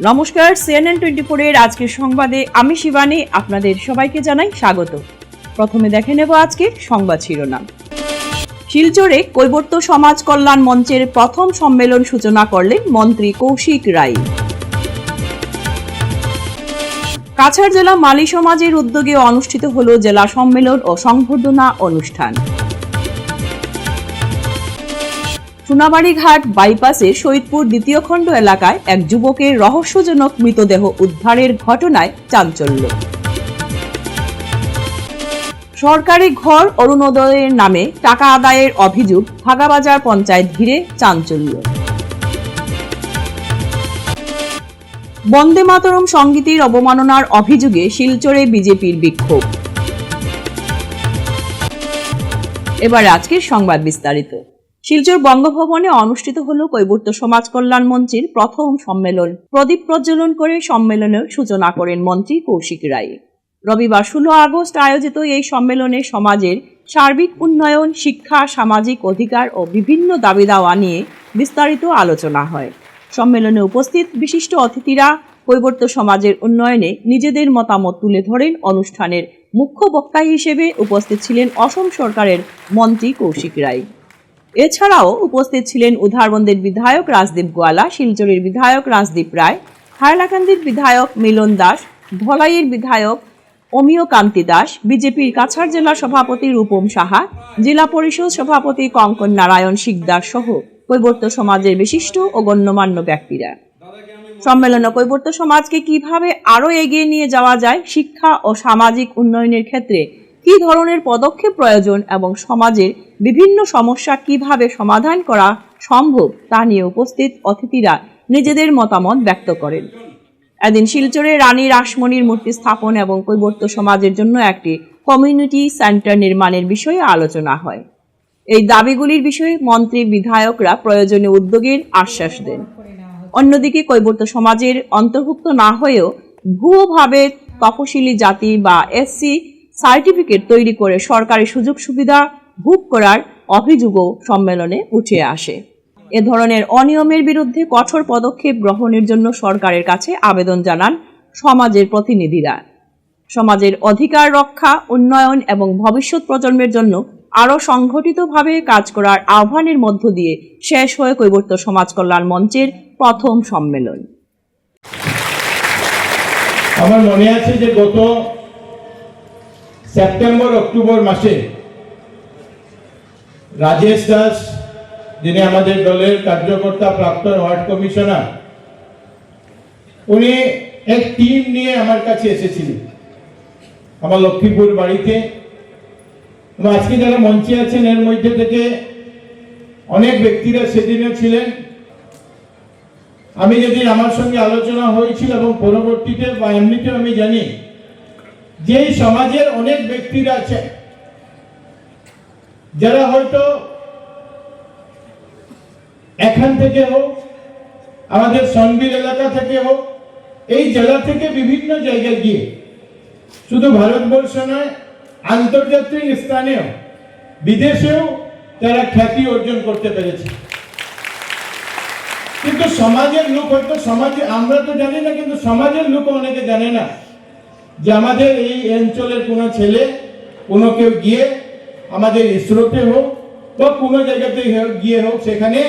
নমস্কার, CNN 24 এর আজকের সংবাদে আমি শিবানী আপনাদের সবাইকে জানাই স্বাগত। প্রথমে দেখে নেব আজকের সংবাদ শিরোনাম। শিলচরে কৈবর্ত সমাজ কল্যাণ মঞ্চের প্রথম সম্মেলন সূচনা করলেন মন্ত্রী কৌশিক রায়। কাছাড় জেলা মালি সমাজের উদ্যোগে অনুষ্ঠিত হল জেলা সম্মেলন ও সংবর্ধনা অনুষ্ঠান। সোনাবাড়ি ঘাট বাইপাসে শহীদপুর দ্বিতীয় খণ্ড এলাকায় এক যুবকের রহস্যজনক মৃতদেহ উদ্ধারের ঘটনায় চাঞ্চল্য। সরকারি ঘর অরুণোদয়ের নামে টাকা আদায়ের অভিযোগ, ভাগাবাজার পঞ্চায়েত ঘিরে চাঞ্চল্য। বন্দে মাতরম সংগীতের অবমাননার অভিযোগে শিলচরে বিজেপির বিক্ষোভ। এবার আজকের সংবাদ বিস্তারিত। শিলচর বঙ্গভবনে অনুষ্ঠিত হল কৈবর্ত সমাজ কল্যাণ মঞ্চের প্রথম সম্মেলন। প্রদীপ প্রজ্বলন করে সম্মেলনের সূচনা করেন মন্ত্রী কৌশিক রায়। রবিবার 16 আগস্ট আয়োজিত এই সম্মেলনে সমাজের সার্বিক উন্নয়ন, শিক্ষা, সামাজিক অধিকার ও বিভিন্ন দাবি দাওয়া নিয়ে বিস্তারিত আলোচনা হয়। সম্মেলনে উপস্থিত বিশিষ্ট অতিথিরা কৈবর্ত সমাজের উন্নয়নে নিজেদের মতামত তুলে ধরেন। অনুষ্ঠানের মুখ্য বক্তা হিসেবে উপস্থিত ছিলেন অসম সরকারের মন্ত্রী কৌশিক রায়। এছাড়াও উপস্থিত ছিলেন উধারবন্দের বিধায়ক রাজদীপ গোয়ালা, শিলচরের বিধায়ক রাজদীপ রায়, হাইলাকান্দির বিধায়ক মিলন দাস, ধলাইয়ের বিধায়ক অমিয় কান্তি দাস, বিজেপির কাছাড় জেলা সভাপতি রূপম সাহা, জেলা পরিষদ সভাপতি কঙ্কন নারায়ণ শিকদার সহ কৈবর্ত সমাজের বিশিষ্ট ও গণ্যমান্য ব্যক্তিরা। সম্মেলনে কৈবর্ত সমাজকে কিভাবে আরো এগিয়ে নিয়ে যাওয়া যায়, শিক্ষা ও সামাজিক উন্নয়নের ক্ষেত্রে কি ধরনের পদক্ষেপ প্রয়োজন এবং সমাজের বিভিন্ন সমস্যা কিভাবে সমাধান করা সম্ভব তা নিয়ে উপস্থিত অতিথিরা নিজেদের মতামত ব্যক্ত করেন। এদিন শিলচরে রানী রাসমণির মূর্তি স্থাপন এবং কৈবর্ত সমাজের জন্য একটি কমিউনিটি সেন্টার নির্মাণের বিষয়ে আলোচনা হয়। এই দাবিগুলির বিষয়ে মন্ত্রী বিধায়করা প্রয়োজনীয় উদ্যোগের আশ্বাস দেন। অন্যদিকে কৈবর্ত সমাজের অন্তর্ভুক্ত না হয়েও ভুয়োভাবে তপশিলি জাতি বা এসসি সার্টিফিকেট তৈরি করে সরকারি সুযোগ সুবিধা ভোগ করার অভিযোগও সম্মেলনে উঠে আসে। এ ধরনের অনিয়মের বিরুদ্ধে কঠোর পদক্ষেপ গ্রহণের জন্য সরকারের কাছে আবেদন জানান সমাজের প্রতিনিধিরা। সমাজের অধিকার রক্ষা, উন্নয়ন এবং ভবিষ্যৎ প্রজন্মের জন্য আরও সংগঠিতভাবে কাজ করার আহ্বানের মধ্য দিয়ে শেষ হয়ে কৈবর্ত সমাজ কল্যাণ মঞ্চের প্রথম সম্মেলন। আমার মনে আছে যে গত সেপ্টেম্বর অক্টোবর মাসে রাজেশ দাস, যিনি আমাদের দলের কার্যকর্তা, প্রাক্তন ওয়ার্ড কমিশনার, উনি এক টিম নিয়ে আমার কাছে এসেছিলেন আমার লক্ষ্মীপুর বাড়িতে। আজকে যারা মঞ্চে আছেন এর মধ্যে থেকে অনেক ব্যক্তিরা সেদিনও ছিলেন। আমি যেদিন আমার সঙ্গে আলোচনা হয়েছিল এবং পরবর্তীতে বা এমনিতেও আমি জানি যে সমাজের অনেক ব্যক্তিরা আছে যারা হয়তো এখান থেকে হোক, আমাদের সনবির এলাকা থেকে হোক, এই জেলা থেকে বিভিন্ন জায়গায় গিয়ে শুধু ভারতবর্ষ নয়, আন্তর্জাতিক স্থানেও বিদেশেও তারা খ্যাতি অর্জন করতে পেরেছে। কিন্তু সমাজের লোক হয়তো সমাজে আমরা তো জানি না, কিন্তু সমাজের লোক অনেকে জানে না যে আমাদের এই অঞ্চলের কোনো ছেলে কোনো কেউ গিয়ে আমাদের ইসরোতে হোক বা কোনো জায়গাতে গিয়ে হোক, সেখানে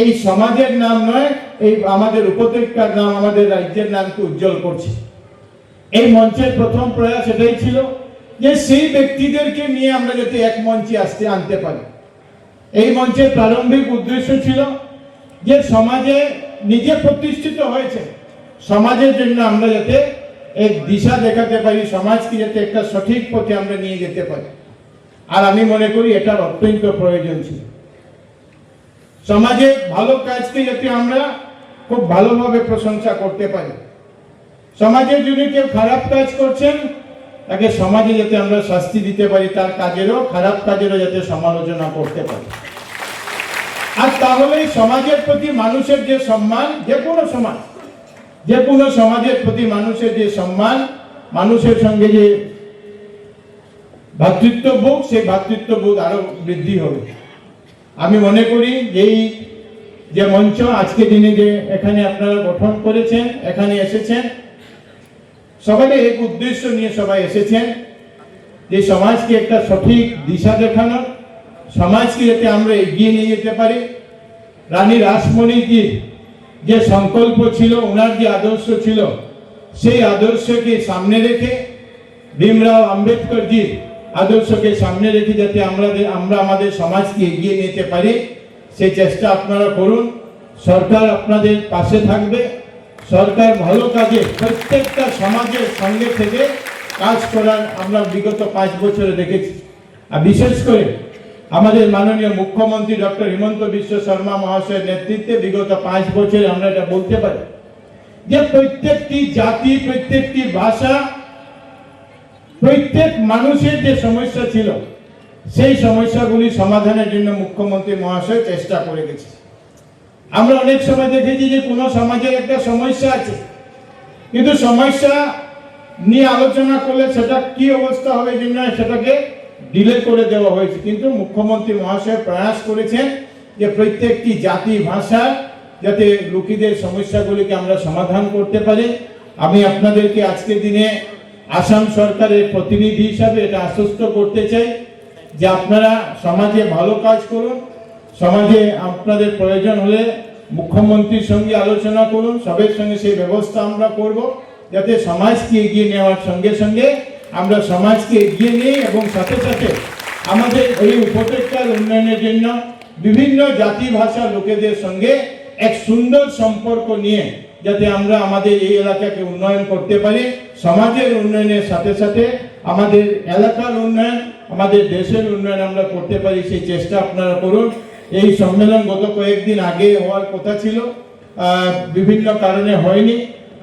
এই সমাজের নাম নয়, এই আমাদের উপত্যকার নাম, আমাদের রাজ্যের নামকে উজ্জ্বল করছে। এই মঞ্চের প্রথম প্রয়াস এটাই ছিল যে সেই ব্যক্তিদেরকে নিয়ে আমরা যাতে এক মঞ্চে আনতে পারি। এই মঞ্চের প্রারম্ভিক উদ্দেশ্য ছিল যে সমাজে নিজে প্রতিষ্ঠিত হয়েছে, সমাজের জন্য আমরা যাতে এক দিশা দেখাতে পারি, সমাজকে যাতে একটা সঠিক পথে আমরা নিয়ে যেতে পারি। আর আমি মনে করি এটার অত্যন্ত প্রয়োজন ছিল। সমাজে ভালো কাজকে যাতে আমরা খুব ভালোভাবে প্রশংসা করতে পারি। সমাজের জন্য কেউ খারাপ কাজ করছেন, তাকে সমাজে যাতে আমরা শাস্তি দিতে পারি, তার কাজেরও, খারাপ কাজেরও যাতে সমালোচনা করতে পারি। আর তাহলেই সমাজের প্রতি মানুষের যে সম্মান, যে কোনো সমাজের প্রতি মানুষের যে সম্মান, মানুষের সঙ্গে যে ভ্রাতৃত্ববোধ, সেই ভ্রাতৃত্ববোধ আরো বৃদ্ধি হবে। আমি মনে করি এই যে মঞ্চ আজকে দিনে যে এখানে আপনারা গঠন করেছেন, এখানে এসেছেন, সবাই এক উদ্দেশ্য নিয়ে সবাই এসেছেন যে সমাজকে একটা সঠিক দিশা দেখানো, সমাজকে যাতে আমরা এগিয়ে নিয়ে যেতে পারি। রানী রাসমণিজির যে সংকল্প ছিল, ওনার যে আদর্শ ছিল, সেই আদর্শকে সামনে রেখে, ভীমরাও আম্বেদকরজির আদর্শকে সামনে রেখে যাতে আমরা আমাদের সমাজকে এগিয়ে নিতে পারি, সেই চেষ্টা আপনারা করুন। সরকার আপনাদের পাশে থাকবে। সরকার ভালো কাজে প্রত্যেকটা সমাজের সঙ্গে থেকে কাজ করার আমরা বিগত 5 বছরে দেখেছি। আর বিশেষ করে আমাদের মাননীয় মুখ্যমন্ত্রী ডক্টর হিমন্ত বিশ্ব শর্মা মহাশয়ের নেতৃত্বে বিগত 5 বছরে আমরা এটা বলতে পারি যে প্রত্যেকটি জাতি, প্রত্যেকটি ভাষা, প্রত্যেক মানুষের যে সমস্যা ছিল, সেই সমস্যাগুলি সমাধানের জন্য মুখ্যমন্ত্রী মহাশয় চেষ্টা করে গেছে। আমরা অনেক সময় দেখেছি যে কোনো সমাজের একটা সমস্যা আছে, কিন্তু সমস্যা নিয়ে আলোচনা করলে সেটা কি অবস্থা হবে জন্য সেটাকে ডিলে করে দেওয়া হয়েছে। কিন্তু মুখ্যমন্ত্রী মহাশয় প্রয়াস করেছেন যে প্রত্যেকটি জাতি, ভাষা যাতে লোকেদের সমস্যাগুলিকে আমরা সমাধান করতে পারি। আমি আপনাদেরকে আজকের দিনে আসাম সরকারের প্রতিনিধি হিসাবে এটা আশ্বস্ত করতে চাই যে আপনারা সমাজে ভালো কাজ করুন। সমাজে আপনাদের প্রয়োজন হলে মুখ্যমন্ত্রীর সঙ্গে আলোচনা করুন, সবের সঙ্গে সেই ব্যবস্থা আমরা করব যাতে সমাজকে এগিয়ে নেওয়ার সঙ্গে সঙ্গে আমরা সমাজকে এগিয়ে নিই এবং সাথে সাথে আমাদের এই উপত্যকার উন্নয়নের জন্য বিভিন্ন জাতি ভাষার লোকেদের সঙ্গে এক সুন্দর সম্পর্ক নিয়ে যাতে আমরা আমাদের এই এলাকাকে উন্নয়ন করতে পারি। সমাজের উন্নয়নের সাথে সাথে আমাদের এলাকার উন্নয়ন, আমাদের দেশের উন্নয়ন আমরা করতে পারি, সেই চেষ্টা আপনারা করুন। এই সম্মেলন গত কয়েকদিন আগে হওয়ার কথা ছিল, বিভিন্ন কারণে হয়নি।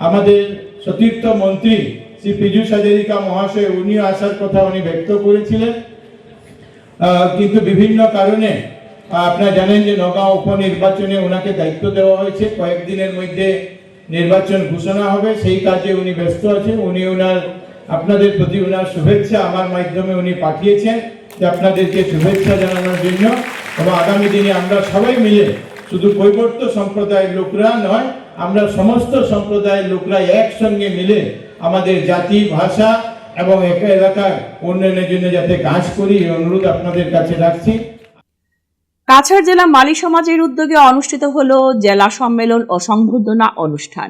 আমাদের সতীর্থ মন্ত্রী শ্রী পীযূষ হাজারিকা মহাশয় উনিও আসার কথা উনি ব্যক্ত করেছিলেন, কিন্তু বিভিন্ন কারণে আপনারা জানেন যে নগাঁও উপনির্বাচনে ওনাকে দায়িত্ব দেওয়া হয়েছে, কয়েকদিনের মধ্যে নির্বাচন ঘোষণা হবে, সেই কাজে উনি ব্যস্ত আছেন। উনি ওনার আপনাদের প্রতি ওনার শুভেচ্ছা আমার মাধ্যমে উনি পাঠিয়েছেন যে আপনাদেরকে শুভেচ্ছা জানানোর জন্য, এবং আগামী দিনে আমরা সবাই মিলে শুধু কৈবর্ত সম্প্রদায়ের লোকরা নয়, আমরা সমস্ত সম্প্রদায়ের লোকরা একসঙ্গে মিলে আমাদের জাতি, ভাষা এবং এলাকার উন্নয়নের জন্য যাতে কাজ করি, এই অনুরোধ আপনাদের কাছে রাখছি। কাছাড় জেলা মালি সমাজের উদ্যোগে অনুষ্ঠিত হলো জেলা সম্মেলন ও সংবর্ধনা অনুষ্ঠান।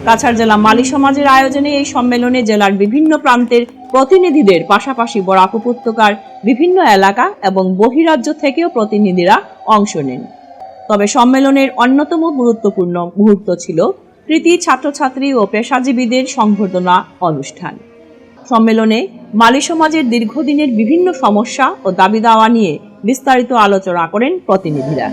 কাছাড় জেলা মালি সমাজের আয়োজনে এই সম্মেলনে জেলার বিভিন্ন প্রান্তের প্রতিনিধিদের পাশাপাশি বরাক উপত্যকার বিভিন্ন এলাকা এবং বহিরাজ্য থেকেও প্রতিনিধিরা অংশ নেন। তবে সম্মেলনের অন্যতম গুরুত্বপূর্ণ মুহূর্ত ছিল কৃতি ছাত্রছাত্রী ও পেশাজীবীদের সংবর্ধনা অনুষ্ঠান। সম্মেলনে মালি সমাজের দীর্ঘদিনের বিভিন্ন সমস্যা ও দাবি দাওয়া নিয়ে বিস্তারিত আলোচনা করেন প্রতিনিধিরা।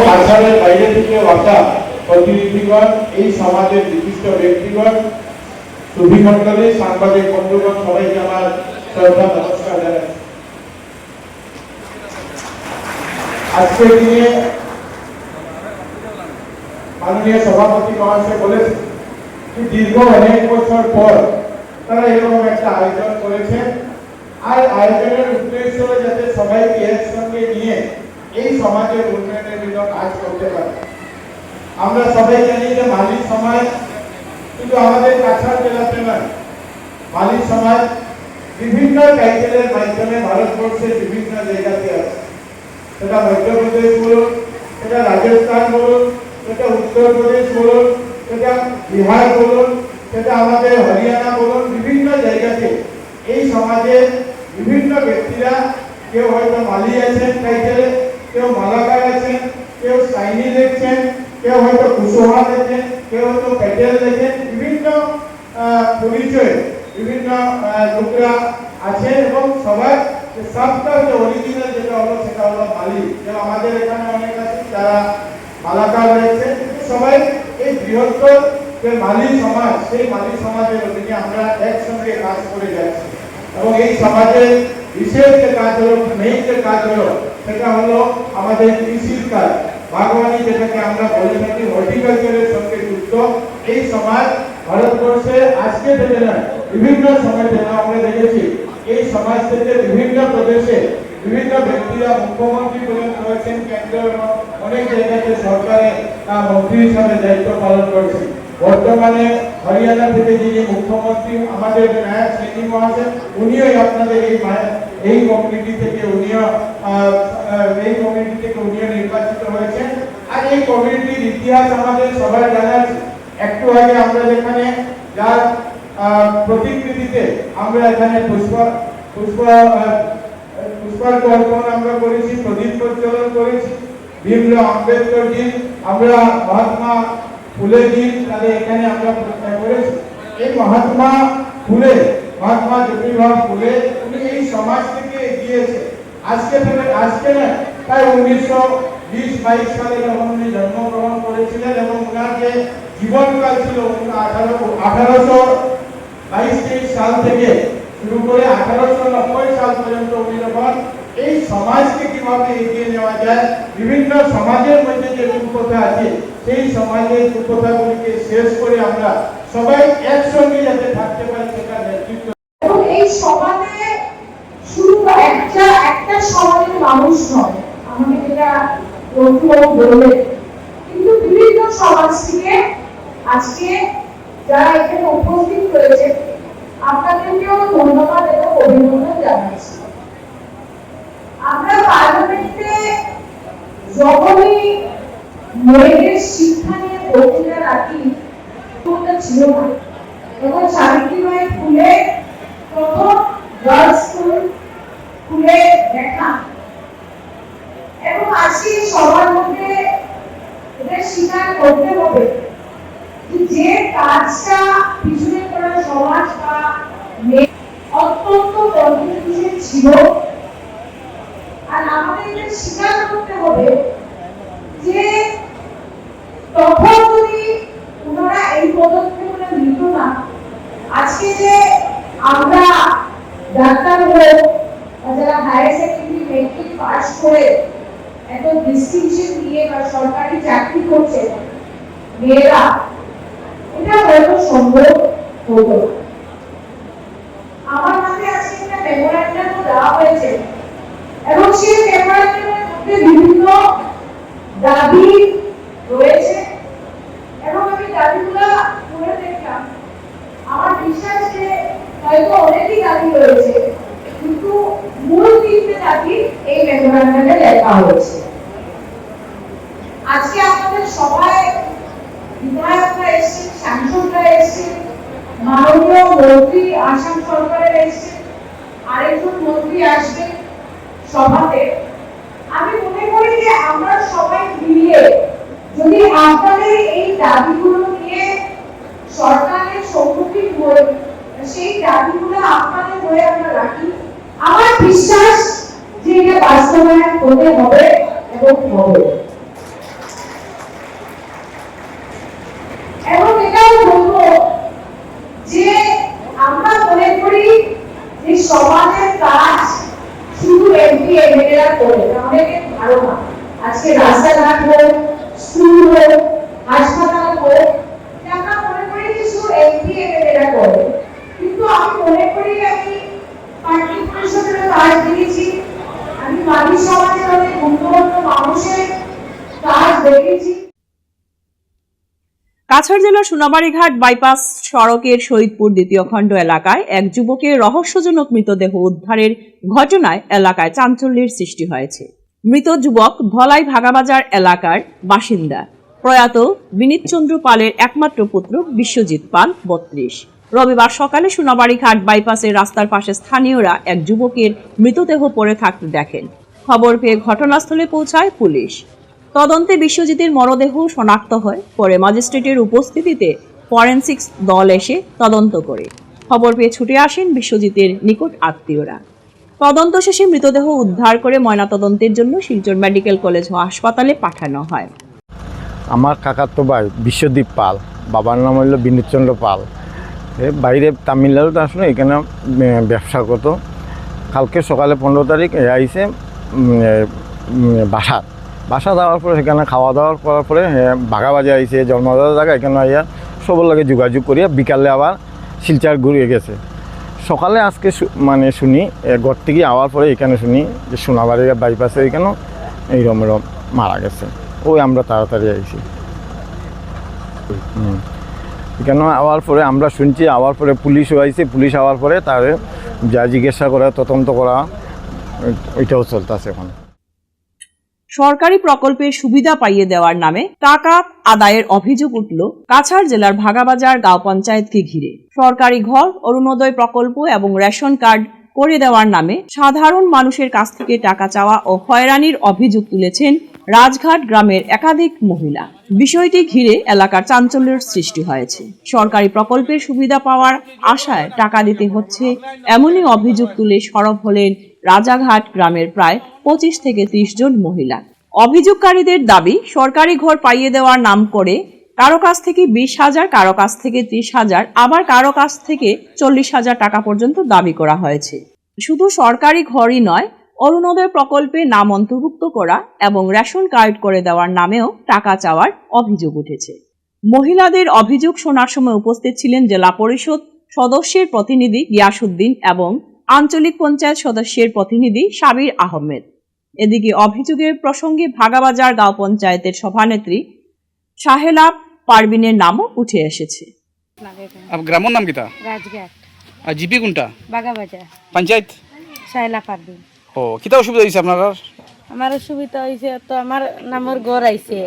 কাছাড়ের বাইরে থেকে আসা প্রতিনিধিগণ, এই সমাজের বিশিষ্ট ব্যক্তিগণ, সুধীমণ্ডলী, সাংবাদিক বন্ধুগণ, সবাইকে আমার শ্রদ্ধা নমস্কার জানাই। আজকের দিনে মাননীয় সভাপতি মহাশয় বলেছেন যে দীর্ঘ অনেক বছর পর তারা এরকম একটা আয়োজন করেছেন, আর আয়োজনের উদ্দেশ্য যাতে সবাইকে একসঙ্গে নিয়ে এই সমাজের উন্নয়নের জন্য কাজ করতে পারে। আমরা সবাই জানি যে মালি সমাজ কিন্তু আমাদের কাছাড় জেলাতে নয়, মালি সমাজ বিভিন্ন টাইটেলের মাধ্যমে ভারতবর্ষের বিভিন্ন জায়গাতে আছে। সেটা মধ্যপ্রদেশ বলুন, সেটা রাজস্থান বলুন, সেটা উত্তরপ্রদেশ বলুন, সেটা বিহার বলুন, সেটা আমাদের হরিয়ানা বলুন, বিভিন্ন জায়গাতে এই সমাজের বিভিন্ন ব্যক্তিরা, কেউ হয়তো মালি আছেন টাইটেলে, কেউ মালাকার আছেন, কেউ সাইনি দেখছেন, কেউ হয়তো কুশোহা দেখেন, কেউ হয়তো প্যাটেল দেখেন, বিভিন্ন পরিচয় বিভিন্ন লোকরা আছেন এবং সবার যে সবটা যে অরিজিনাল যেটা হলো সেটা হলো মালি। যেমন আমাদের এখানে অনেক আছে যারা মালাকার রয়েছে, কিন্তু সবাই এই বৃহত্তর যে মালি সমাজ, সেই মালি সমাজের অধীনে আমরা একসঙ্গে কাজ করে যাচ্ছি। এবং এই সমাজের বিশেষ যে কাজ হলো, মেইন যে কাজ হলো, সেটা হলো আমাদের কৃষির কাজ, বাগবানি, যেটাকে আমরা বলে থাকি, হর্টিকালচারের সঙ্গে যুক্ত এই সমাজ ভারতবর্ষে আজকে থেকে নয়, বিভিন্ন সময় থেকে আমরা দেখেছি এই সমাজ থেকে বিভিন্ন প্রদেশে বিভিন্ন ব্যক্তিরা মুখ্যমন্ত্রী পর্যন্ত হয়েছেন, কেন্দ্র এবং অনেক জায়গাতে সরকারে মন্ত্রী হিসাবে দায়িত্ব পালন করেছেন। বর্তমানে হরিয়ানা থেকে যিনি মুখ্যমন্ত্রী আমাদের নায়ক সিং মহাশয়, উনিও আপনাদের এই কমিউনিটি থেকে উনিও নির্বাচিত হয়েছেন। আর এই কমিউনিটির ইতিহাস আমাদের সবার জানা আছে। একটু আগে আমরা যেখানে যার প্রতিকৃতিতে আমরা এখানে পুষ্পার্ঘ আমরা করেছি, প্রদীপ প্রজ্বলন করেছি। ভীমরাও আম্বেদকরজি, আমরা মহাত্মা ফুলেজি, তাদের এখানে আমরা প্রতিষ্ঠা করেছি। এই মহাত্মা জ্যোতিরাও ফুলে উনি এই সমাজ থেকে এগিয়েছে। আজকে না, প্রায় 1920-22 সালে যখন উনি জন্মগ্রহণ করেছিলেন এবং ওনার যে জীবনকাল ছিল 1822-23 সাল থেকে শুরু করে 1890 সাল পর্যন্ত উনি যখন এই সমাজকে কিভাবে এগিয়ে নেওয়া যায়, বিভিন্ন সমাজের মধ্যে যে কুপ্রথা আছে সেই সমাজের কুপ্রথাগুলিকে শেষ করে আমরা সবাই একসঙ্গে যাতে থাকতে পারি সেটা নেতৃত্ব। এবং এই সমাজে শুধু একটা সমাজের মানুষ নয়, আমাকে যেটা বললেন, কিন্তু বিভিন্ন সমাজ থেকে আজকে যারা এখানে উপস্থিত রয়েছে আপনাদেরকেও ধন্যবাদ এবং অভিনন্দন জানাচ্ছি। আমরা পার্লামেন্টে যখনই মেয়েদের শিক্ষা নিয়ে বক্তৃতা রাখি ছিল না, এবং সাবিত্রীবাই ফুলে প্রথম গার্লস স্কুল খুলে দেখা, এবং আজকে সবার মধ্যে এটা স্বীকার করতে হবে যে কাজটা পিছনে পড়া সমাজ বা অত্যন্ত কন্ট্রিবিউশন ছিল। আর আমাদের এটা স্বীকার করতে হবে যে তখন যদি ওনারা এই পদক্ষেপটা নিত না, আজকে যে আমরা ডাক্তার হয়ে যারা হায়ার সেকেন্ডারি মেট্রিক পাস করে এত ডিস্টিংশন নিয়ে বা সরকারি চাকরি করছে মেয়েরা, এটা হয়তো সম্ভব হতো। আমার হাতে আজকে একটা মেমোরেন্ডাম দেওয়া হয়েছে এবং সেই মেমোরেন্ডামের মধ্যে বিভিন্ন দাবি রয়েছে এবং আমি দাবিগুলো পড়ে দেখলাম। আমার বিশ্বাস যে হয়তো অনেকই দাবি রয়েছে, কিন্তু মূল তিনটে দাবি এই মেমোরেন্ডামে লেখা হয়েছে। আজকে আপনাদের সবাই বিধায়করা এসেছেন, সাংসদরা এসেছেন, মাননীয় মন্ত্রী আসাম সরকারের এসেছেন, আরেকজন মন্ত্রী আসবেন সভাতে। আমি মনে করি যে আমরা সবাই মিলিয়ে যদি আপনাদের এই দাবিগুলো নিয়ে সরকারের সম্মুখীন হই, সেই দাবিগুলো আপনাদের হয়ে আমরা রাখি, আমার বিশ্বাস যে এটা বাস্তবায়ন হতে হবে এবং হবে। এবং এটাও বলবো যে আমরা মনে করি যে সমাজের কাজ শুধু এমপি এমএলএরা করে, অনেকের ধারণা আজকে রাস্তাঘাট হোক, স্কুল হোক, হাসপাতাল হোক, আমরা মনে করি যে শুধু এমপি এমএলএরা করে। কিন্তু আমি মনে করি, আমি পার্টি পরিষদের কাজ দেখেছি, আমি মালি সমাজের অনেক গুণগত মানুষের কাজ দেখেছি। কাছাড় জেলার সোনাবাড়ীঘাট বাইপাস সড়কের শহীদপুর দ্বিতীয় খণ্ড এলাকায় এক যুবকের রহস্যজনক মৃতদেহ উদ্ধারের ঘটনায় এলাকায় চাঞ্চল্যের সৃষ্টি হয়েছে। মৃত যুবক ধলাই ভাগাবাজার এলাকার বাসিন্দা, প্রয়াত বিনীতচন্দ্র পালের একমাত্র পুত্র বিশ্বজিৎ পাল 32। রবিবার সকালে সোনাবাড়ীঘাট বাইপাসের রাস্তার পাশে স্থানীয়রা এক যুবকের মৃতদেহ পড়ে থাকতে দেখেন। খবর পেয়ে ঘটনাস্থলে পৌঁছায় পুলিশ। তদন্তে বিশ্বজিতের মরদেহ শনাক্ত হয়। পরে ম্যাজিস্ট্রেটের উপস্থিতিতে ফরেনসিক্স দল এসে তদন্ত করে। খবর পেয়ে ছুটে আসেন বিশ্বজিতের নিকট আত্মীয়রা। তদন্ত শেষে মৃতদেহ উদ্ধার করে ময়নাতদন্তের জন্য শিলচর মেডিকেল কলেজ ও হাসপাতালে পাঠানো হয়। আমার কাকাতো ভাই বিশ্বদীপ পাল, বাবার নাম হইল বিনোদচন্দ্র পাল। বাইরে তামিলনাড়ুতে আসলে এখানে ব্যবসা করতো। কালকে সকালে 15 তারিখ আইসে বাসা যাওয়ার পরে সেখানে খাওয়া দাওয়া করার পরে বাগাবাজে আইসে জন্মদাতা জায়গা এখানে আইয়া সবার লাগে যোগাযোগ করিয়া বিকালে আবার শিলচর ঘুরিয়ে গেছে। সকালে আজকে মানে শুনি ঘর থেকে আওয়ার পরে এখানে শুনি যে সোনাবাড়ির বাইপাসে এখানেও এইরকম মারা গেছে। ওই আমরা তাড়াতাড়ি আইছি। এখানে আওয়ার পরে আমরা শুনছি, আওয়ার পরে পুলিশও আইছে। পুলিশ আওয়ার পরে তার যা জিজ্ঞাসা করা, তদন্ত করা, ওইটাও চলতেছে এখন। সরকারি প্রকল্পের সুবিধা পাইয়ে দেওয়ার নামে টাকা আদায়ের অভিযোগ উঠল কাছাড় জেলার ভাগাবাজার গাঁও পঞ্চায়েতকে ঘিরে। সরকারি ঘর, অরুণোদয় প্রকল্প এবং রেশন কার্ড করে দেওয়ার নামে সাধারণ মানুষের কাছ থেকে টাকা চাওয়া ও হয়রানির অভিযোগ তুলেছেন রাজঘাট গ্রামের একাধিক মহিলা। বিষয়টি ঘিরে এলাকার চাঞ্চল্যের সৃষ্টি হয়েছে। সরকারি প্রকল্পের সুবিধা পাওয়ার আশায় টাকা দিতে হচ্ছে, এমনই অভিযোগ তুলে সরব হলেন রাজাঘাট গ্রামের প্রায় 25 থেকে 30 জন মহিলা। অভিযোগকারীদের দাবি, সরকারি ঘর পাইয়ে দেওয়ার নাম করে কারো কাছ থেকে 20,000, কারো কাছ থেকে 30,000, আবার কারো কাছ থেকে 40,000 টাকা পর্যন্ত দাবি করা হয়েছে। শুধু সরকারি ঘরই নয়, অরুণোদয় প্রকল্পে নাম অন্তর্ভুক্ত করা এবং রেশন কার্ড করে দেওয়ার নামেও টাকা চাওয়ার অভিযোগ উঠেছে। মহিলাদের অভিযোগ শোনার সময় উপস্থিত ছিলেন জেলা পরিষদ সদস্যের প্রতিনিধি গিয়াসউদ্দিন এবং আঞ্চলিক পঞ্চায়েত সদস্যের প্রতিনিধি সাবির আহমেদ। এদিকে অভিযোগের প্রসঙ্গে ভাগাবাজার গাঁও পঞ্চায়েতের সভানেত্রী সাহেলা পারভিনের নামও উঠে এসেছে। গ্রামের নাম কিতা? রাজঘাট। আর জিপি কোনটা? বাগাবাজার। পঞ্চায়েত? সাহেলা পারভিন। ও কিতা অসুবিধা হয়েছে আপনার? আমার অসুবিধা হয়েছে তো আমার নামের গড় আইছে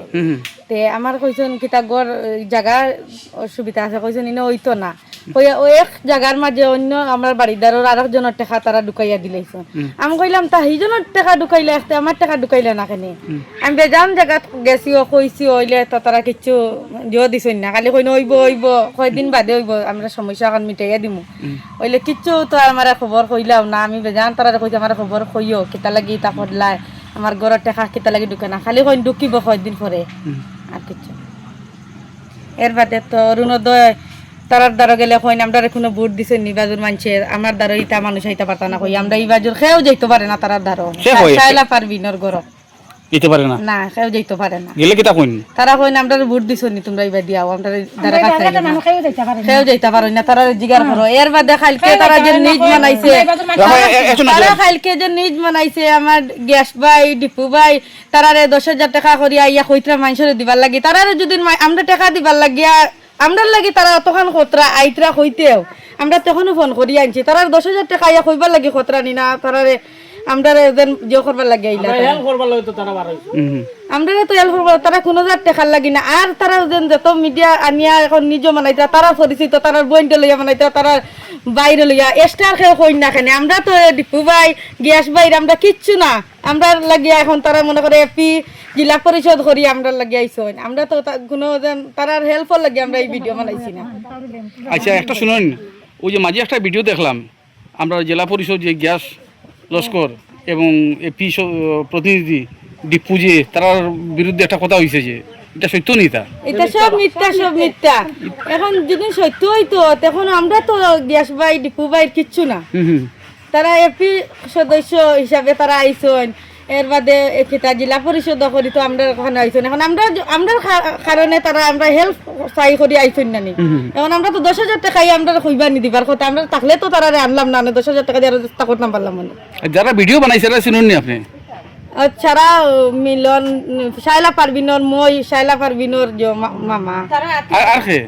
তে আমার কইছেন কিতা গড় জায়গা অসুবিধা আছে, কইছেন ইনো হইতো না। ওই এক জায়গার মাঝে অন্য আমার বাড়িদারের আরেকজনের টাকা তারা ঢুকাইয়া দিলাইছেন। আমি কইলাম তা সেইজনের টাকা ঢুকাইলে আসতে আমার টাকা ঢুকাইলে না কেন? আমি বেজান জায়গাত গেছিও কইছি হইলে তো তারা কিচ্ছু দিও দিছেন না, খালি কইন হইব হইব কয়দিন বাদে হইব, আমরা সমস্যা এখন মিটাইয়া দিমু হইলে কিচ্ছু তো আমার খবর কইলাম না। আমি বেজান তারা কইছে আমার খবর কইও কিতা লাগি তা করলাই আমার ঘরের টাকা কিতা লাগি ঢুকে না, খালি কইন ঢুকিব কয়দিন পরে আর কিচ্ছু। এর বাদে তো অরুণোদয় তারার দ্বারা গেলে কইন আমরা কোনো ভোট দিছে নি বাজুর মানুষের, আমার দ্বারা ইটা মানুষ আইতা পারতা না, কই আমরা এই বাজুর খেয়েও যাইতে পারে না তারার দ্বারা। সাইলা পারবিনর ঘর যেতে পারে না, না খেয়েও যাইতে পারে না। গেলে কিতা কইন তারা কইন আমরা ভোট দিছো নি তোমরা এইবার দিয়াও, আমরা দ্বারা কাছে খেয়েও যাইতে পারে না, তারা জিগার করো। এর বাদে খালকে তারা যে নিজ বানাইছে, তারা খালকে যে নিজ বানাইছে আমার গ্যাস ভাই ডিপু ভাই তারারে 10,000 টাকা করিয়া ইয়া কইত্রা মানুষের দিবার লাগি, তারারে যদি আমরা টাকা দিবার লাগিয়া আমরা লাগি তারা তখন খতরা আইত্রা কইতেও আমরা তখনও ফোন করি আনছি, তারা 10,000 টাকা ইয়া কইবার লাগি খতরা নি না, তারারে আমরা যে করবার লাগি আইলা আমরা তো হেল্প করবো, তারা কোনো হাজার টাকার লাগি না। আর তারা যত মিডিয়া আনিয়া এখন নিজ মানাইতা তারা পরিচিত, তারা বইনটা লইয়া মানাইতা, তারা বাইরে লইয়া এক্সট্রা খেয়ে কই না কেন? আমরা তো ডিপু ভাই গ্যাস বাইরে আমরা কিচ্ছু না, আমরা লাগিয়া এখন তারা মনে করে এপি জেলা পরিষদ করি আমরা লাগিয়ে আইসো, আমরা তো কোনো তারার হেল্পর লাগে আমরা এই ভিডিও বানাইছি না। আচ্ছা একটা শুনুন, ওই যে মাঝে একটা ভিডিও দেখলাম আমরা জেলা পরিষদ যে গ্যাস লস্কর এবং এপি প্রতিনিধি ডিপু যে তার বিরুদ্ধে একটা কথা হয়েছে, যে এটা সত্য নি? এটা সব মিথ্যা, সব মিথ্যা। এখন যদি সত্য হইতো তখন আমরা তো গ্যাস ভাই ডিপু ভাই কিচ্ছু না, তারা এপি সদস্য হিসাবে তারা আইসন। এর বাদে এটা জেলা পরিষদ করি তো আমরা ওখানে আইসন। এখন আমরা কারণে তারা আমরা হেল্প চাই করি আইসন না নি। এখন আমরা তো 10,000 টাকাই আমরা কইবা নি দিবার কথা, আমরা থাকলে তো তারা আনলাম না, 10,000 টাকা দিয়ে চেষ্টা করতাম পারলাম না। যারা ভিডিও বানাইছে তারা শুনুন নি আপনি? সারা মিলন সাইলা পারবিনর মই সাইলা পারবিনর যে মামা আর কে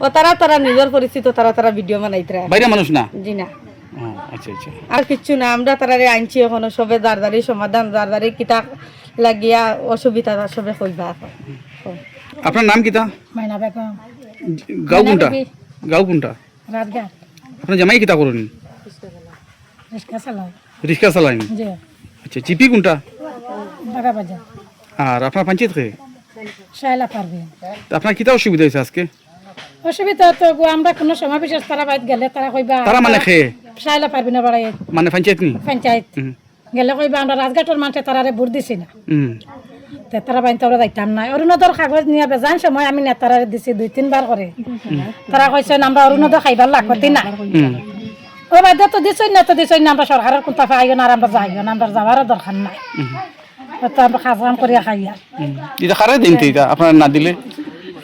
ও তারা নিজের পরিচিত, তারা ভিডিও বানাইতরা, বাইরে মানুষ না? জি না। আচ্ছা আচ্ছা, আর কিচ্ছু না। আমরা তারারে আনছি এখনো সবে দারদারি সমাধান, দারদারি কিতা লাগিয়া অসুবিধা সবে কইবা। আপনার নাম কিতা? মাইনা বেগম। গাঁও কোনটা? গাঁও কোনটা? রাজঘাট। আপনার জামাই কিতা করেন? রিক্সা চালাই। রিক্সা চালাইন? জি। আচ্ছা, জিপি কোনটা? বাগাবাজার। আর আপনার পঞ্চায়েত কে? সাইলা পারভিন। আপনার কিতা অসুবিধা হয়েছে আজকে? অসুবিধা তো আমরা কোনো সময় বিশেষ তারা বাইরে গেলে তারা কইবা তারা মানে খেয়ে শাইলা পারবি না বাড়াই মানে পঞ্চায়েত নি পঞ্চায়েত গেলে কইবা আমরা রাজঘাটের মানুষে তারারে ভোট দিছি না তে তারা বাইতে আমরা যাইতাম না অরুণোদয়ের কাগজ নিয়ে বেজান সময় আমি নেতারারে দিছি 2-3 বার করে তারা কইছে আমরা অরুণোদয় খাইবার লাগতি না ও বাদে তো দিছই না আমরা সরকারের কোনটা পাইও না আর আমরা যাইও না আমরা যাওয়ারও দরকার নাই তো আমরা খাজাম করিয়া খাইয়া এটা কারে দিন এটা আপনারা না দিলে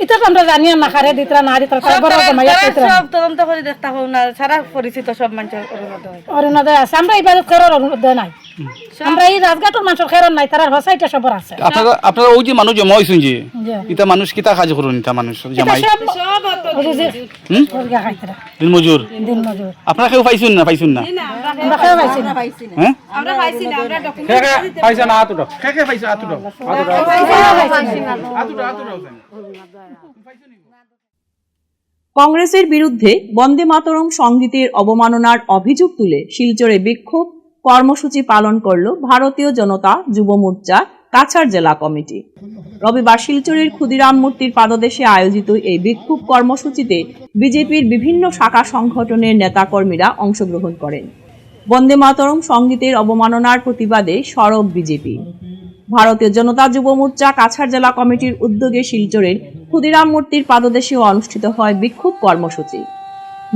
এটা তো আমরা জানি না খারে দিতরা না দিতরা তার বড় জমাইয়া দিতরা সব তদন্ত করে দেখতে হবে না সারা পরিচিত সব মানুষের অরুণোদয় অরুণোদয় আছে আমরা ইবাদত করার অরুণোদয় নাই আমরা এই রাজঘাটের মানুষের খেরন নাই তার হসাইটা সবর আছে আপনারা ওই যে মানুষ জমা হয়েছেন যে জি। এটা মানুষ কিতা কাজ করুন এটা মানুষ এটা জামাই সব খাইতরা দিন মজুর দিন মজুর আপনারা কেউ পাইছেন না আমরা খেয়ে পাইছি না হ্যাঁ আমরা পাইছি না আমরা ডকুমেন্ট পাইছা না আতুটো কে পাইছা আতুটো কংগ্রেসের বিরুদ্ধে বন্দে মাতরম সংগীতের অবমাননার অভিযোগ তুলে শিলচরে বিক্ষোভ কর্মসূচি পালন করল ভারতীয় জনতা যুব মোর্চা কাছাড় জেলা কমিটি। রবিবার শিলচরের ক্ষুদিরাম মূর্তির পাদদেশে আয়োজিত এই বিক্ষোভ কর্মসূচিতে বিজেপির বিভিন্ন শাখা সংগঠনের নেতাকর্মীরা অংশগ্রহণ করেন। বন্দে মাতরম সংগীতের অবমাননার প্রতিবাদে সরব বিজেপি। ভারতীয় জনতা যুব মোর্চা কাছাড় জেলা কমিটির উদ্যোগে শিলচরের ক্ষুদিরাম মূর্তির পাদদেশেও অনুষ্ঠিত হয় বিক্ষোভ কর্মসূচি।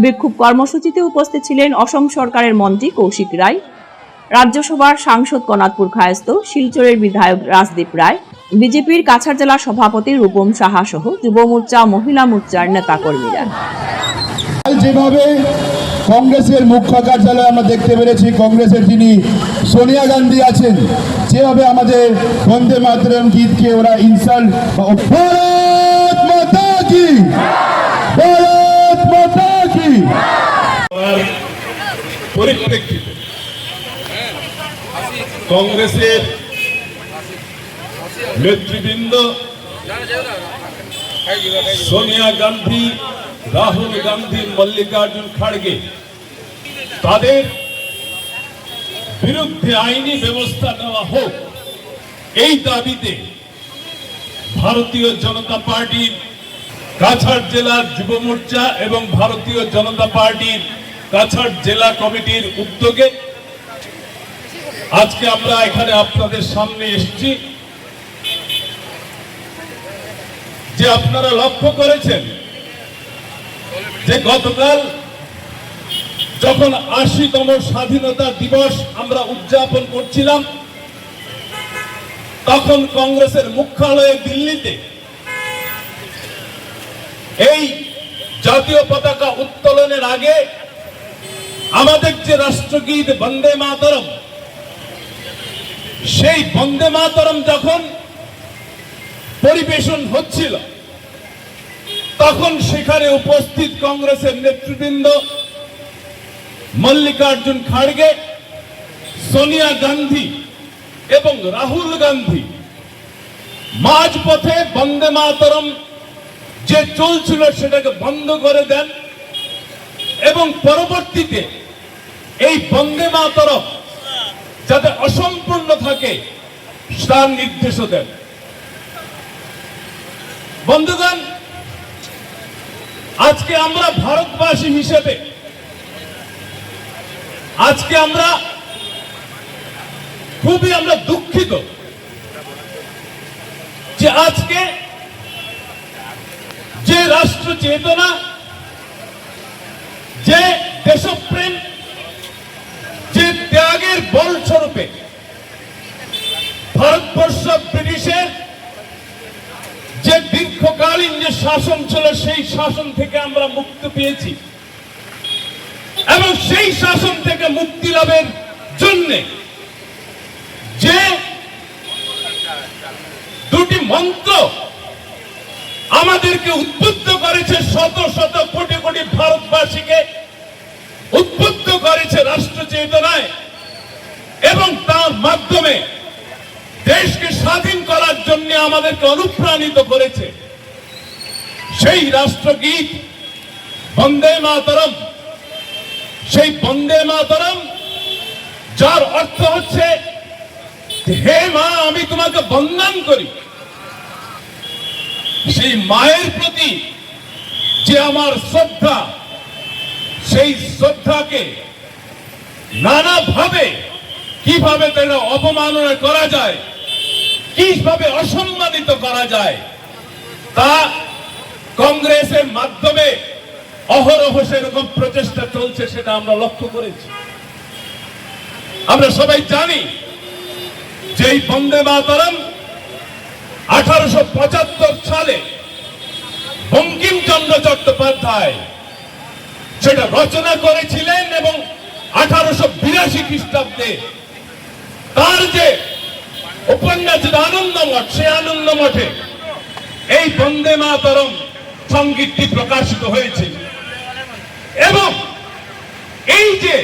বিক্ষোভ কর্মসূচিতে উপস্থিত ছিলেন অসম সরকারের মন্ত্রী কৌশিক রায়, রাজ্যসভার সাংসদ কনাদপুর খায়স্ত, শিলচরের বিধায়ক রাজদীপ রায়, বিজেপির কাছাড় জেলা সভাপতি রূপম সাহা সহ যুব মোর্চা মহিলা মোর্চার নেতাকর্মীরা। যেভাবে কংগ্রেসের মুখ্য কার্যালয়ে আমরা দেখতে পেরেছি কংগ্রেসের যিনি সোনিয়া গান্ধী আছেন, যেভাবে আমাদের বন্দে মাতরম গীতকে ওরা ইনসাল্ট, ভারত মাতা কি, ভারত মাতা কি পরিপ্রেক্ষিতে কংগ্রেসের নেতৃবৃন্দ সোনিয়া গান্ধী, রাহুল গান্ধী, মল্লিকার্জুন খাড়গে তাদের বিরুদ্ধে আইনি ব্যবস্থা নেওয়া হোক, এই দাবিতে ভারতীয় জনতা পার্টির কাছাড় জেলার যুব মোর্চা এবং ভারতীয় জনতা পার্টির কাছাড় জেলা কমিটির উদ্যোগে আজকে আমরা এখানে আপনাদের সামনে এসেছি। যে আপনারা লক্ষ্য করেছেন যে গতকাল যখন ৮০তম স্বাধীনতা দিবস আমরা উদযাপন করছিলাম, তখন কংগ্রেসের মুখ্যালয়ে দিল্লিতে এই জাতীয় পতাকা উত্তোলনের আগে আমাদের যে রাষ্ট্রগীত বন্দে মাতরম, সেই বন্দে মাতরম যখন পরিবেশন হচ্ছিল, তখন সেখানে উপস্থিত কংগ্রেসের নেতৃবৃন্দ মল্লিকার্জুন খাড়গে, সোনিয়া গান্ধী এবং রাহুল গান্ধী মাঝপথে বন্দে মাতরম যে চলছিল সেটাকে বন্ধ করে দেন এবং পরবর্তীতে এই বন্দে মাতরম যাতে অসম্পূর্ণ থাকে তার নির্দেশও দেন। বন্ধুগণ, আজকে আমরা ভারতবাসী হিসেবে আজকে আমরা খুবই দুঃখিত যে আজকে যে রাষ্ট্র চেতনা, যে দেশপ্রেম, যে ত্যাগের বল স্বরূপে ভারতবর্ষ ব্রিটিশের যে দীর্ঘকালীন যে শাসন ছিল, সেই শাসন থেকে আমরা মুক্তি পেয়েছি এবং সেই শাসন থেকে মুক্তি লাভের জন্য যে দুটি মন্ত্র আমাদেরকে উদ্বুদ্ধ করেছে, শত শত কোটি কোটি ভারতবাসীকে উদ্বুদ্ধ করেছে রাষ্ট্র চেতনায় এবং তার মাধ্যমে দেশকে স্বাধীন করার জন্য আমাদেরকে অনুপ্রাণিত করেছে, সেই রাষ্ট্রগীত বন্দে মাতরম। সেই বন্দে মাতরম যার অর্থ হচ্ছে হে মা, আমি তোমাকে বন্দন করি। সেই মায়ের প্রতি যে আমার শ্রদ্ধা, সেই শ্রদ্ধাকে নানাভাবে কিভাবে তারা অপমাননা করা যায়, কিভাবে অসম্মানিত করা যায়, তা কংগ্রেসের মাধ্যমে অহরহ সেরকম প্রচেষ্টা চলছে, সেটা আমরা লক্ষ্য করেছি। আমরা সবাই জানি যে এই বন্দে মাতরম 1875 সালে বঙ্কিমচন্দ্র চট্টোপাধ্যায় সেটা রচনা করেছিলেন এবং 1882 খ্রিস্টাব্দে তার যে উপন্যাস আনন্দমঠ, সেই আনন্দমঠে এই বন্দে মাতরম সঙ্গীতটি প্রকাশিত হয়েছে। এবং এই যে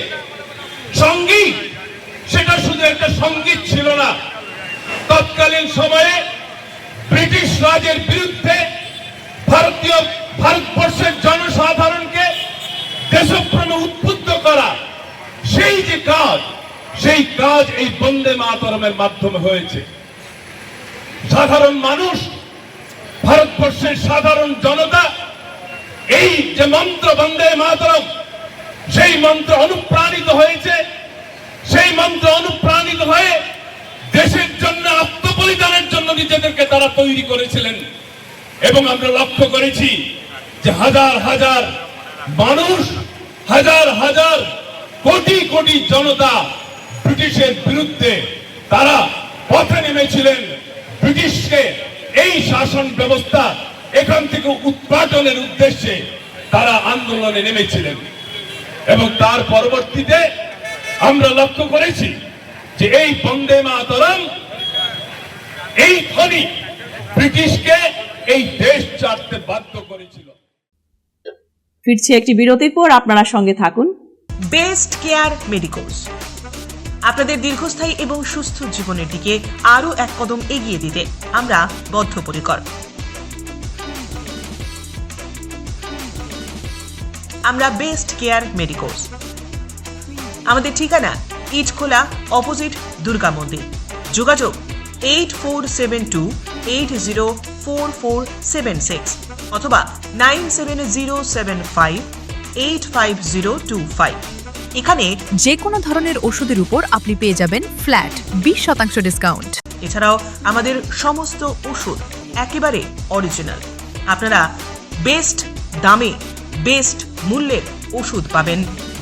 সঙ্গীত, সেটা শুধু একটা সঙ্গীত ছিল না, তৎকালীন সময়ে ব্রিটিশ রাজের বিরুদ্ধে ভারতবর্ষের জনসাধারণকে দেশপ্রেমে উদ্বুদ্ধ করা, সেই যে কাজ, সেই কাজ এই বন্দে মাতরমের মাধ্যমে হয়েছে। সাধারণ মানুষ, ভারতবর্ষের সাধারণ জনতা এই যে মন্ত্র বন্দে মাতরম, সেই মন্ত্র অনুপ্রাণিত হয়েছে। সেই মন্ত্র অনুপ্রাণিত হয়ে দেশের জন্য আত্মবলিদানের জন্য নিজেদেরকে তারা তৈরি করেছিলেন। এবং আমরা লক্ষ্য করেছি যে হাজার হাজার মানুষ, হাজার হাজার কোটি কোটি জনতা ব্রিটিশের বিরুদ্ধে তারা পথে নেমেছিলেন। ব্রিটিশকে এই শাসন ব্যবস্থা এখান থেকে উৎপাটনের উদ্দেশ্যে তারা আন্দোলনে নেমেছিলেন। এবং তার পরবর্তীতে আমরা লক্ষ্য করেছি যে এই বন্দে মাতরম, এই ধ্বনি ব্রিটিশকে এই দেশ ছাড়তে বাধ্য করেছিল। ফিরছি একটি বিরতির পর, আপনারা সঙ্গে থাকুন। বেস্ট কেয়ার মেডিকোস আপনাদের দীর্ঘস্থায়ী এবং সুস্থ জীবনের দিকে আরো এক কদম এগিয়ে দিতে আমরা বদ্ধপরিকর। আমরা বেস্ট কেয়ার মেডিকোস। আমাদের ঠিকানা ইটখোলা, অপোজিট দুর্গা মন্দির। যোগাযোগ 8472804476 অথবা 9707585025। এখানে যে কোনো ধরনের ওষুধের উপর আপনি পেয়ে যাবেন ফ্ল্যাট 20% ডিসকাউন্ট। এছাড়াও আমাদের সমস্ত ওষুধ একেবারে অরিজিনাল। আপনারা বেস্ট দামে, বেস্ট মূল্যের ওষুধ পাবেন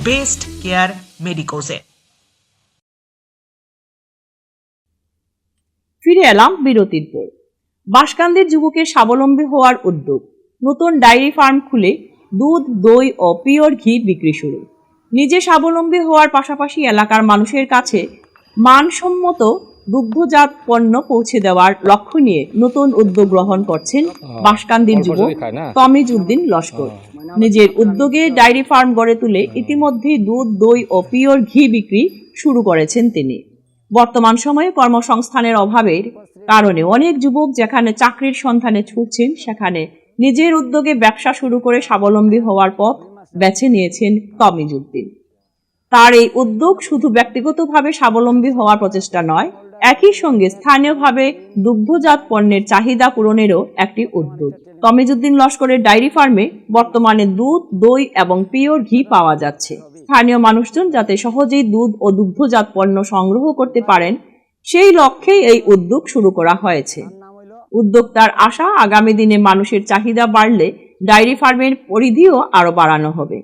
বেস্ট কেয়ার মেডিকোসে। ফিরে এলাম বিরতির পর। বাঁশকান্দির যুবকের স্বাবলম্বী হওয়ার উদ্যোগ, নতুন ডায়েরি ফার্ম খুলে দুধ, দই ও পিওর ঘি বিক্রি শুরু। নিজে স্বাবলম্বী হওয়ার পাশাপাশি এলাকার মানুষের কাছে মানসম্মত দুগ্ধজাত পণ্য পৌঁছে দেওয়ার লক্ষ্য নিয়ে নতুন উদ্যোগ গ্রহণ করছেন বাঁশকান্দির যুবক তমিজউদ্দিন লস্কর। নিজের উদ্যোগে ডায়েরি ফার্ম গড়ে তুলে ইতিমধ্যে দুধ, দই ও পিওর ঘি বিক্রি শুরু করেছেন তিনি। বর্তমান সময়ে কর্মসংস্থানের অভাবের কারণে অনেক যুবক যেখানে চাকরির সন্ধানে ছুটছেন, সেখানে নিজের উদ্যোগে ব্যবসা শুরু করে স্বাবলম্বী হওয়ার পথ বেছে নিয়েছেন তমিজউদ্দিন। তার এই উদ্যোগ শুধু ব্যক্তিগতভাবে স্বাবলম্বী হওয়ার প্রচেষ্টা নয়, একই সঙ্গে স্থানীয়ভাবে দুগ্ধজাত পণ্যের চাহিদা পূরণেরও একটি উদ্যোগ। তমিজউদ্দিন লস্করের ডায়েরি ফার্মে বর্তমানে দুধ, দই এবং পিওর ঘি পাওয়া যাচ্ছে। স্থানীয় মানুষজন যাতে সহজেই দুধ ও দুগ্ধজাত পণ্য সংগ্রহ করতে পারেন, সেই লক্ষ্যেই এই উদ্যোগ শুরু করা হয়েছে। উদ্যোক্তার আশা, আগামী দিনে মানুষের চাহিদা বাড়লে ডায়েরি ফার্মের পরিধিও আরো বাড়ানো হবে।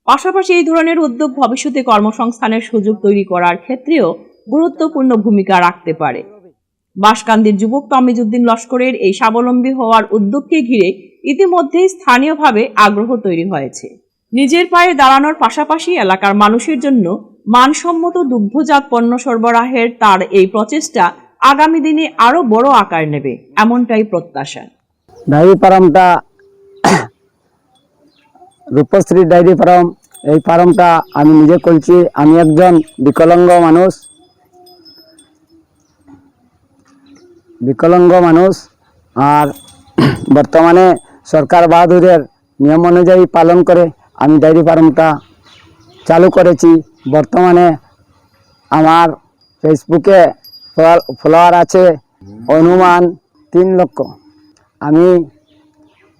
পাশাপাশি এই ধরনের উদ্যোগ ভবিষ্যতে কর্মসংস্থানের সুযোগ তৈরি করার ক্ষেত্রেও গুরুত্বপূর্ণ ভূমিকা রাখতে পারে। বাঁশকান্দির যুবক তমিজউদ্দিন লস্করের এই স্বাবলম্বী হওয়ার উদ্যোগকে ঘিরে ইতিমধ্যেই স্থানীয়ভাবে আগ্রহ তৈরি হয়েছে। নিজের পায়ে দাঁড়ানোর পাশাপাশি এলাকার মানুষের জন্য মানসম্মত দুগ্ধজাত পণ্য সরবরাহের তার এই প্রচেষ্টা আগামী দিনে আরো বড় আকার নেবে, এমনটাই প্রত্যাশা। ডায়েরি ফার্মটা রূপশ্রী ডায়েরি ফার্ম, এই ফার্মটা আমি নিজে করছি। আমি একজন বিকলাঙ্গ মানুষ, আর বর্তমানে সরকার বাহাদুরের নিয়ম অনুযায়ী পালন করে আমি ডায়েরি ফার্মটা চালু করেছি। বর্তমানে আমার ফেসবুকে ফলোয়ার আছে অনুমান 3 লক্ষ। আমি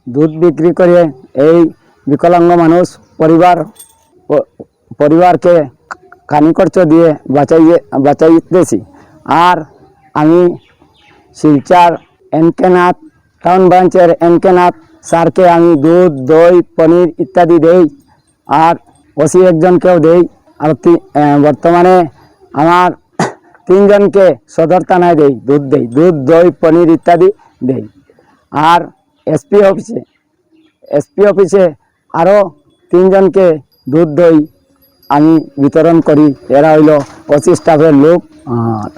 দুধ বিক্রি করে এই বিকলাঙ্গ মানুষ পরিবারকে কানি খরচ দিয়ে বাঁচাইতেছি। আর আমি শিলচর এনকেনাথ টাউন ব্রাঞ্চের এনকেনাথ স্যারকে আমি দুধ, দই, পনির ইত্যাদি দেই। আর ওসি একজনকেও দেই। আর বর্তমানে আমার 3 জনকে সদর থানায় দেই, দুধ, দই, পনির ইত্যাদি দেই। আর এসপি অফিসে আরও 3 জনকে দুধ, দই আমি বিতরণ করি। এরা হইল ওসি স্টাফের লোক। আর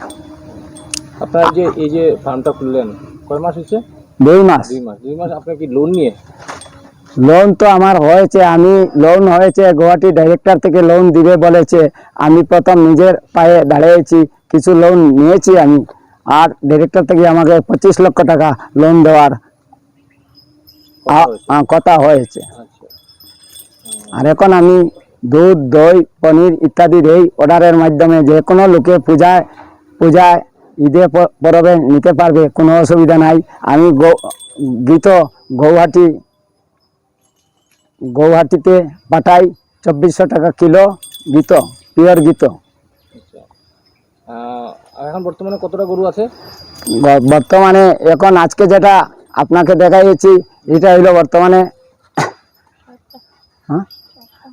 আপনার যে এই যে ফার্মটা খুললেন কয় মাস হয়েছে? 2 মাস। 2 মাস আপনার কি লোন নিয়ে? লোন তো আমার হয়েছে, লোন হয়েছে গুয়াহাটি ডাইরেক্টর থেকে লোন দিবে বলেছে। আমি প্রথম নিজের পায়ে দাঁড়িয়েছি, কিছু লোন নিয়েছি আমি। আর ডাইরেক্টর থেকে আমাকে 25 লক্ষ টাকা লোন দেওয়ার কথা হয়েছে। আর এখন আমি দুধ, দই, পনির ইত্যাদি দেই অর্ডারের মাধ্যমে। যে কোনো লোকে পূজায় ঈদে পরবে নিতে পারবে, কোনো অসুবিধা নাই। আমি গৌহাটিতে পাঠাই 2400 টাকা কিলো পিওর গীত। এখন বর্তমানে কতটা গরু আছে? বর্তমানে এখন আজকে যেটা আপনাকে দেখাইছি এটা হইলো বর্তমানে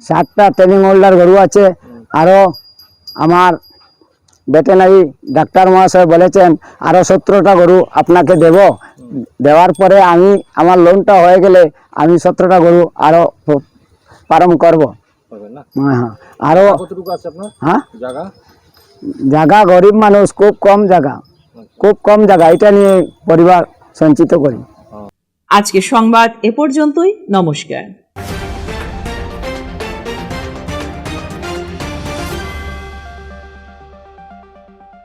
7টা ট্রেনিং হোল্ডার গরু আছে। আরও আমার ভেটেনারি ডাক্তার মহাশয় বলেছেন আরও 17টা গরু আপনাকে দেওয়ার পরে আমার লোনটা হয়ে গেলে আমি 17টা গরু আরও পালন করব। হ্যাঁ, আরও কতটুকু আছে আপনার? হ্যাঁ, জায়গা গরিব মানুষ, খুব কম জায়গা, এটা নিয়ে পরিবার সঞ্চিত করি। আজকের সংবাদ এ পর্যন্তই। নমস্কার।